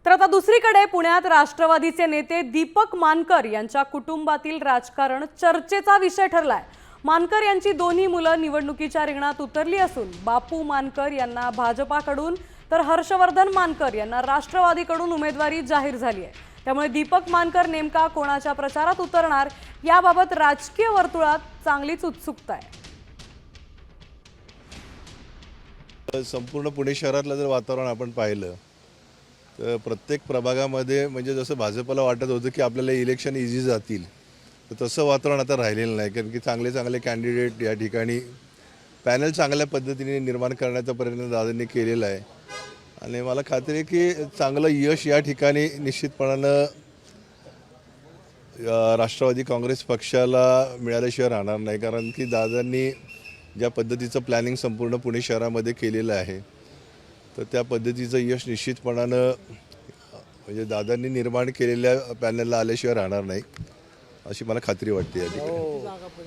तर आता दुसरीकडे पुण्यात राष्ट्रवादीचे नेते दीपक मानकर यांच्या कुटुंबातील राजकारण चर्चेचा विषय ठरलाय। मानकर यांची दोन्ही मुलं निवडणुकीच्या रिंगणात उतरली असून बापू मानकर यांना भाजपाकडून तर हर्षवर्धन मानकर यांना राष्ट्रवादीकडून उमेदवारी जाहीर झाली आहे। त्यामुळे दीपक मानकर नेमका कोणाच्या प्रचारात उतरणार याबाबत राजकीय वर्तुळात चांगलीच उत्सुकता आहे। संपूर्ण पुणे शहरातलं जर वातावरण आपण पाहिलं तर प्रत्येक प्रभागामध्ये म्हणजे जसं भाजपला वाटत होतं की आपल्याला इलेक्शन इझी जातील, तर तसं वातावरण आता राहिलेलं नाही। कारण की चांगले चांगले कॅन्डिडेट या ठिकाणी पॅनल चांगल्या पद्धतीने निर्माण करण्याचा प्रयत्न दादांनी केलेला आहे आणि मला खात्री आहे की चांगलं यश या ठिकाणी निश्चितपणानं राष्ट्रवादी काँग्रेस पक्षाला मिळाल्याशिवाय राहणार नाही। कारण की दादांनी ज्या पद्धतीचं प्लॅनिंग संपूर्ण पुणे शहरामध्ये केलेलं आहे तर त्या पद्धतीचं यश निश्चितपणानं म्हणजे दादांनी निर्माण केलेल्या पॅनलला आल्याशिवाय राहणार नाही अशी मला खात्री वाटते या ठिकाणी।